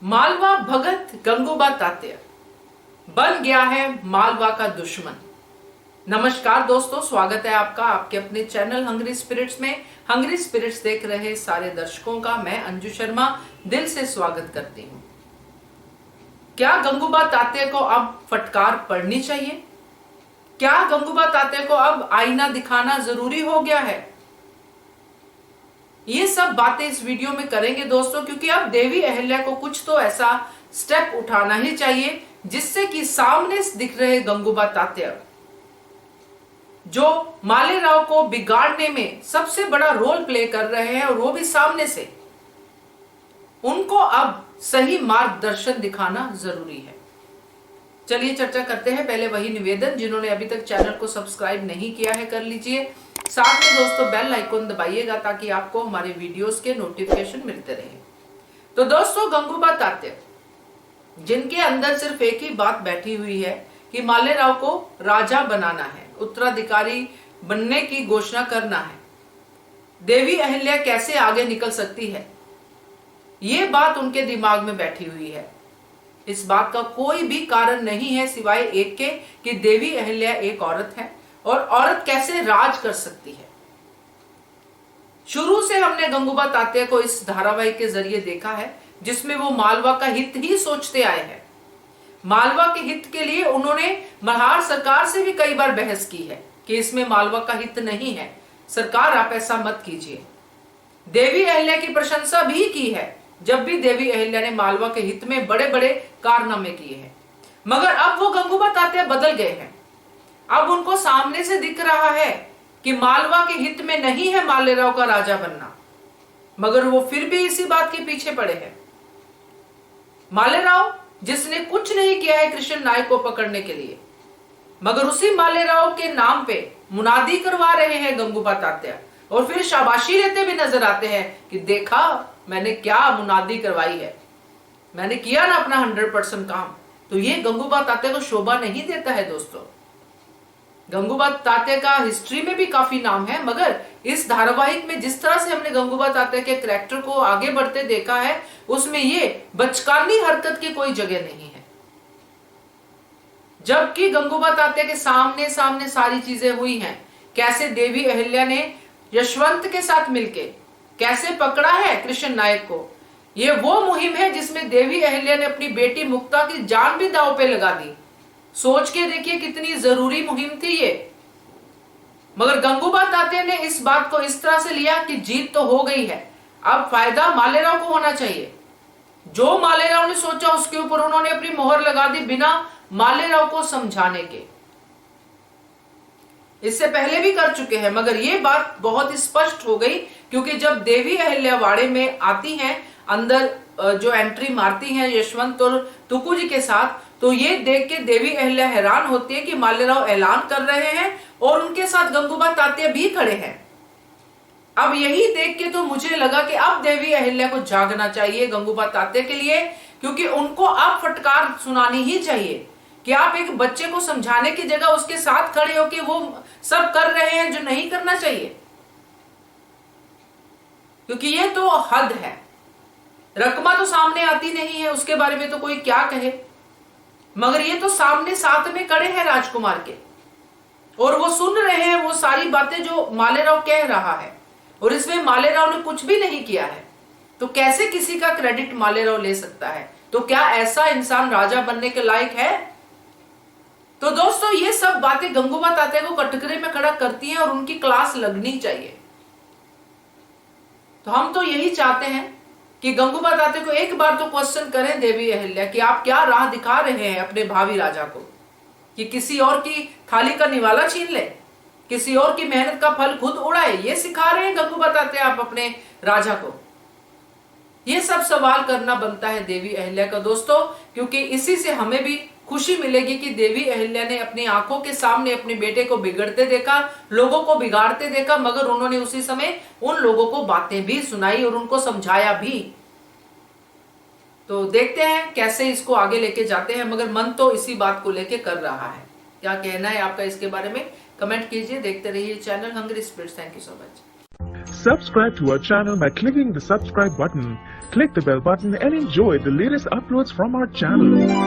मालवा भगत गंगूबा तात्या बन गया है मालवा का दुश्मन। नमस्कार दोस्तों, स्वागत है आपका आपके अपने चैनल हंग्री स्पिरिट्स में। हंग्री स्पिरिट्स देख रहे सारे दर्शकों का मैं अंजू शर्मा दिल से स्वागत करती हूं। क्या गंगूबा तात्या को अब फटकार पड़नी चाहिए? क्या गंगूबा तात्या को अब आईना दिखाना जरूरी हो गया है? ये सब बातें इस वीडियो में करेंगे दोस्तों, क्योंकि अब देवी अहिल्या को कुछ तो ऐसा स्टेप उठाना ही चाहिए जिससे कि सामने दिख रहे गंगूबा तात्या, जो मालेराव को बिगाड़ने में सबसे बड़ा रोल प्ले कर रहे हैं और वो भी सामने से, उनको अब सही मार्गदर्शन दिखाना जरूरी है। चलिए चर्चा करते हैं। पहले वही निवेदन, जिन्होंने अभी तक चैनल को सब्सक्राइब नहीं किया है कर लीजिए। साथ में दोस्तों बेल आइकन दबाइएगा ताकि आपको हमारे वीडियोस के नोटिफिकेशन मिलते रहे। तो दोस्तों, गंगूबा तात्या जिनके अंदर सिर्फ एक ही बात बैठी हुई है कि मालेराव को राजा बनाना है, उत्तराधिकारी बनने की घोषणा करना है, देवी अहिल्या कैसे आगे निकल सकती है, ये बात उनके दिमाग में बैठी हुई है। इस बात का कोई भी कारण नहीं है सिवाय एक के कि देवी अहिल्या एक औरत है और औरत कैसे राज कर सकती है। शुरू से हमने गंगूबा तात्या को इस धारावाहिक के जरिए देखा है जिसमें वो मालवा का हित ही सोचते आए हैं। मालवा के हित के लिए उन्होंने मल्हार सरकार से भी कई बार बहस की है कि इसमें मालवा का हित नहीं है, सरकार आप ऐसा मत कीजिए। देवी अहिल्या की प्रशंसा भी की है जब भी देवी अहिल्या ने मालवा के हित में बड़े बड़े कारनामे किए हैं। मगर अब वो गंगूबा तात्या बदल गए हैं। अब उनको सामने से दिख रहा है कि मालवा के हित में नहीं है मालेराव का राजा बनना, मगर वो फिर भी इसी बात के पीछे पड़े हैं। मालेराव जिसने कुछ नहीं किया है कृष्ण नायक को पकड़ने के लिए, मगर उसी मालेराव के नाम पे मुनादी करवा रहे हैं गंगूबा तात्या और फिर शाबाशी लेते भी नजर आते हैं कि देखा मैंने क्या मुनादी करवाई है, मैंने किया ना अपना 100% काम। तो ये गंगूबा तात्या को शोभा नहीं देता है दोस्तों। गंगूबा तात्या का हिस्ट्री में भी काफी नाम है, मगर इस धारावाहिक में जिस तरह से हमने गंगूबा तात्या के कैरेक्टर को आगे बढ़ते देखा है, उसमें ये बचकानी हरकत की कोई जगह नहीं है। जबकि गंगूबा तात्या के सामने सामने सारी चीजें हुई हैं, कैसे देवी अहिल्या ने यशवंत के साथ मिलके कैसे पकड़ा है कृष्ण नायक को। ये वो मुहिम है जिसमें देवी अहिल्या ने अपनी बेटी मुक्ता की जान भी दांव पे लगा दी। सोच के देखिए कितनी जरूरी मुहिम थी ये। मगर गंगूबा तात्या ने इस बात को इस तरह से लिया कि जीत तो हो गई है, अब फायदा मालेराव को होना चाहिए। जो मालेराव ने सोचा उसके ऊपर उन्होंने अपनी मोहर लगा दी बिना मालेराव को समझाने के। इससे पहले भी कर चुके हैं, मगर ये बात बहुत स्पष्ट हो गई क्योंकि जब देवी अहिल्या वाड़े में आती हैं, अंदर जो एंट्री मारती हैं यशवंत और तुकू जी के साथ, तो ये देख के देवी अहिल्या हैरान होती है कि मालेराव ऐलान कर रहे हैं और उनके साथ गंगूबा तात्या भी खड़े हैं। अब यही देख के तो मुझे लगा कि अब देवी अहिल्या को जागना चाहिए गंगूबा तात्या के लिए, क्योंकि उनको अब फटकार सुनानी ही चाहिए कि आप एक बच्चे को समझाने की जगह उसके साथ खड़े हो कि वो सब कर रहे हैं जो नहीं करना चाहिए, क्योंकि ये तो हद है। रकमा तो सामने आती नहीं है, उसके बारे में तो कोई क्या कहे, मगर ये तो सामने साथ में खड़े हैं राजकुमार के और वो सुन रहे हैं वो सारी बातें जो मालेराव कह रहा है, और इसमें मालेराव ने कुछ भी नहीं किया है। तो कैसे किसी का क्रेडिट मालेराव ले सकता है? तो क्या ऐसा इंसान राजा बनने के लायक है? तो दोस्तों, ये सब बातें गंगूबा तात्या को कटघरे में खड़ा करती हैं और उनकी क्लास लगनी चाहिए। तो हम तो यही चाहते हैं कि गंगूबा तात्या को एक बार तो क्वेश्चन करें देवी अहिल्या कि आप क्या राह दिखा रहे हैं अपने भावी राजा को, कि किसी और की थाली का निवाला छीन ले, किसी और की मेहनत का फल खुद उड़ाए, ये सिखा रहे हैं गंगूबा तात्या आप अपने राजा को? ये सब सवाल करना बनता है देवी अहिल्या का दोस्तों, क्योंकि इसी से हमें भी खुशी मिलेगी कि देवी अहिल्या ने अपनी आंखों के सामने अपने बेटे को बिगड़ते देखा, लोगों को बिगाड़ते देखा, मगर उन्होंने उसी समय उन लोगों को बातें भी सुनाई और उनको समझाया भी। तो देखते हैं कैसे इसको आगे लेके जाते हैं, मगर मन तो इसी बात को लेके कर रहा है। क्या कहना है आपका इसके बारे में? कमेंट कीजिए। देखते रहिए channel Hungry Spirits. Thank you so much. Subscribe to our channel by clicking the subscribe button. Click the bell button and enjoy the latest uploads from our channel.